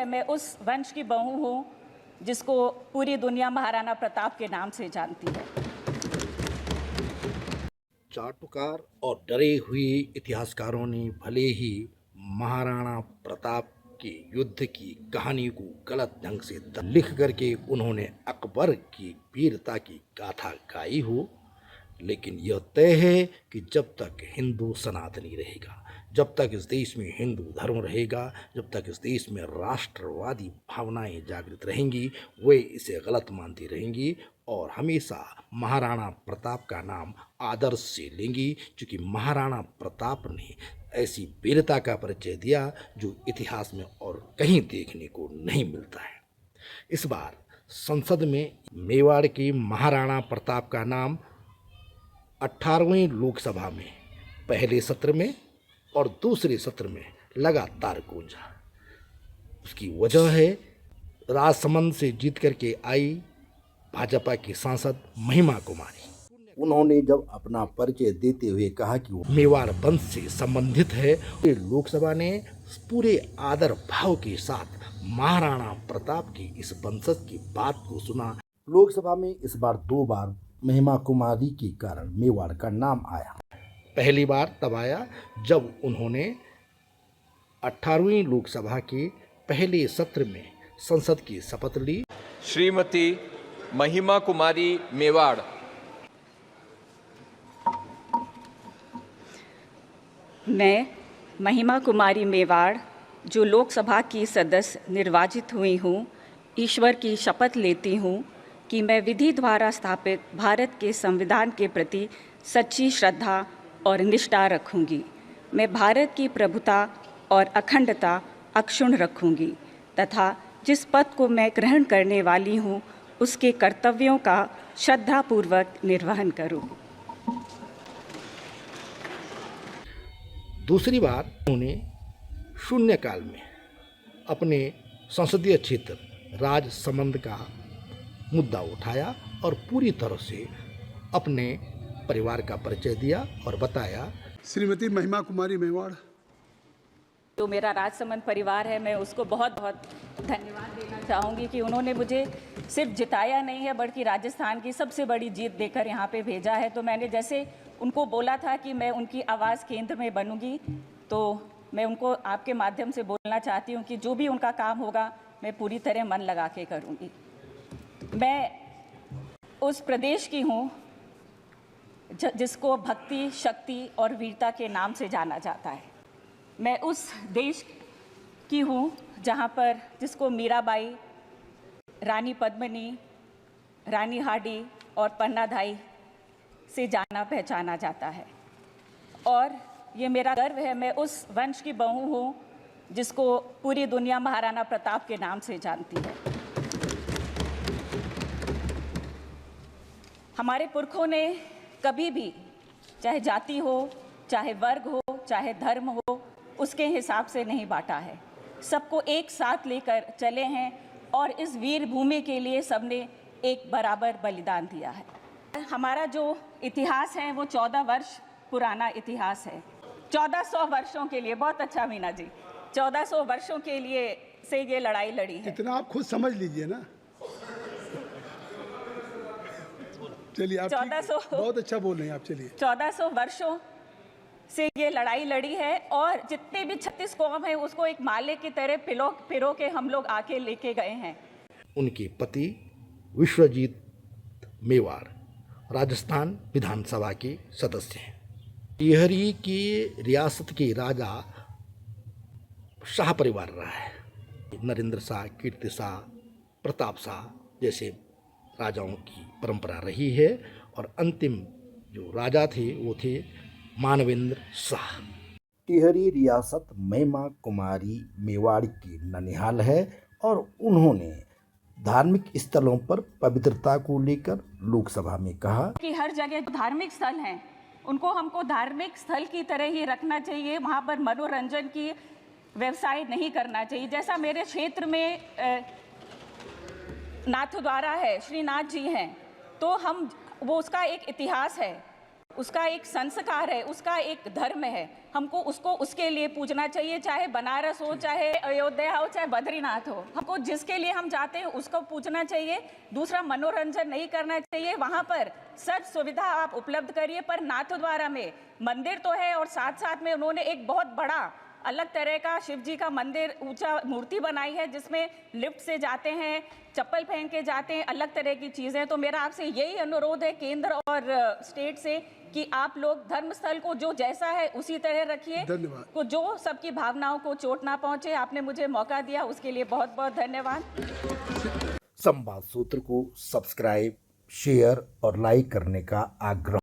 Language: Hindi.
है, मैं उस वंश की बहू हूँ जिसको पूरी दुनिया महाराणा प्रताप के नाम से जानती है। चाटुकार और डरे हुए इतिहासकारों ने भले ही महाराणा प्रताप के युद्ध की कहानी को गलत ढंग से लिख करके उन्होंने अकबर की वीरता की गाथा गाई हो, लेकिन यह तय है कि जब तक हिंदू सनातनी रहेगा, जब तक इस देश में हिंदू धर्म रहेगा, जब तक इस देश में राष्ट्रवादी भावनाएं जागृत रहेंगी, वे इसे गलत मानती रहेंगी और हमेशा महाराणा प्रताप का नाम आदर्श से लेंगी, क्योंकि महाराणा प्रताप ने ऐसी वीरता का परिचय दिया जो इतिहास में और कहीं देखने को नहीं मिलता है। इस बार संसद में मेवाड़ के महाराणा प्रताप का नाम 18वीं लोकसभा में पहले सत्र में और दूसरे सत्र में लगातार गूंजा। उसकी वजह है राजसमंद से जीत करके आई भाजपा की सांसद महिमा कुमारी। उन्होंने जब अपना परिचय देते हुए कहा कि वो मेवाड़ वंश से संबंधित है, तो लोकसभा ने पूरे आदर भाव के साथ महाराणा प्रताप की इस वंशज की बात को सुना। लोकसभा में इस बार 2 बार महिमा कुमारी के कारण मेवाड़ का नाम आया। पहली बार तब आया जब उन्होंने 18वीं लोकसभा के पहले सत्र में संसद की शपथ ली। श्रीमती महिमा कुमारी मेवाड़। मैं महिमा कुमारी मेवाड़, जो लोकसभा की सदस्य निर्वाचित हुई हूँ, ईश्वर की शपथ लेती हूँ कि मैं विधि द्वारा स्थापित भारत के संविधान के प्रति सच्ची श्रद्धा और निष्ठा रखूँगी। मैं भारत की प्रभुता और अखंडता अक्षुण्ण रखूँगी तथा जिस पद को मैं ग्रहण करने वाली हूँ उसके कर्तव्यों का श्रद्धापूर्वक निर्वहन करूँ। दूसरी बार उन्होंने शून्यकाल में अपने संसदीय क्षेत्र राजसमंद का मुद्दा उठाया और पूरी तरह से अपने परिवार का परिचय दिया और बताया। श्रीमती महिमा कुमारी मेवाड़, जो मेरा राजसमंद परिवार है, मैं उसको बहुत बहुत धन्यवाद देना चाहूँगी कि उन्होंने मुझे सिर्फ जिताया नहीं है बल्कि राजस्थान की सबसे बड़ी जीत देकर यहाँ पे भेजा है। तो मैंने जैसे उनको बोला था कि मैं उनकी आवाज़ केंद्र में बनूंगी, तो मैं उनको आपके माध्यम से बोलना चाहती हूँ कि जो भी उनका काम होगा मैं पूरी तरह मन लगा के करूँगी। मैं उस प्रदेश की हूँ जिसको भक्ति, शक्ति और वीरता के नाम से जाना जाता है। मैं उस देश की हूँ जहाँ पर जिसको मीराबाई, रानी पद्मिनी, रानी हाडी और पन्नाधाई से जाना पहचाना जाता है और ये मेरा गर्व है। मैं उस वंश की बहू हूँ जिसको पूरी दुनिया महाराणा प्रताप के नाम से जानती है। हमारे पुरखों ने कभी भी, चाहे जाति हो, चाहे वर्ग हो, चाहे धर्म हो, उसके हिसाब से नहीं बांटा है। सबको एक साथ लेकर चले हैं और इस वीर भूमि के लिए सबने एक बराबर बलिदान दिया है। हमारा जो इतिहास है वो 14 वर्ष पुराना इतिहास है। 1400 वर्षों के लिए, बहुत अच्छा मीना जी, 1400 वर्षों के लिए से ये लड़ाई लड़ी है। इतना आप खुद समझ लीजिए ना। चलिए, आप 1400 बहुत अच्छा बोल रहे हैं आप। चलिए, 1400 वर्षों से ये लड़ाई लड़ी है और जितने भी 36 कौम है उसको एक माले की तरह पिरो के हम लोग आके लेके गए हैं। उनके पति विश्वजीत मेवाड़ राजस्थान विधानसभा के सदस्य हैं। टिहरी की रियासत के राजा शाह परिवार रहा है। नरेंद्र शाह, कीर्ति शाह, प्रताप शाह जैसे राजाओं की परंपरा रही है और अंतिम जो राजा थे वो थे मानवेंद्र शाह। टिहरी रियासत महिमा कुमारी मेवाड़ की ननिहाल है और उन्होंने धार्मिक स्थलों पर पवित्रता को लेकर लोकसभा में कहा कि हर जगह धार्मिक स्थल हैं उनको हमको धार्मिक स्थल की तरह ही रखना चाहिए, वहाँ पर मनोरंजन की व्यवसाय नहीं करना चाहिए। जैसा मेरे क्षेत्र में नाथद्वारा है, श्रीनाथ जी हैं, तो हम वो उसका एक इतिहास है उसका एक संस्कार है, उसका एक धर्म है। हमको उसको उसके लिए पूजना चाहिए, चाहे बनारस हो, चाहे अयोध्या हो, चाहे बद्रीनाथ हो। हमको जिसके लिए हम जाते हैं उसको पूजना चाहिए। दूसरा, मनोरंजन नहीं करना चाहिए। वहाँ पर सब सुविधा आप उपलब्ध करिए, पर नाथद्वारा में मंदिर तो है और साथ साथ में उन्होंने एक बहुत बड़ा अलग तरह का शिव जी का मंदिर, ऊंचा मूर्ति बनाई है जिसमें लिफ्ट से जाते हैं, चप्पल पहन के जाते हैं, अलग तरह की चीज़ें। तो मेरा आपसे यही अनुरोध है केंद्र और स्टेट से कि आप लोग धर्मस्थल को जो जैसा है उसी तरह रखिए, धन्यवाद। को जो सबकी भावनाओं को चोट ना पहुंचे। आपने मुझे मौका दिया, उसके लिए बहुत बहुत धन्यवाद। संवाद सूत्र को सब्सक्राइब, शेयर और लाइक करने का आग्रह।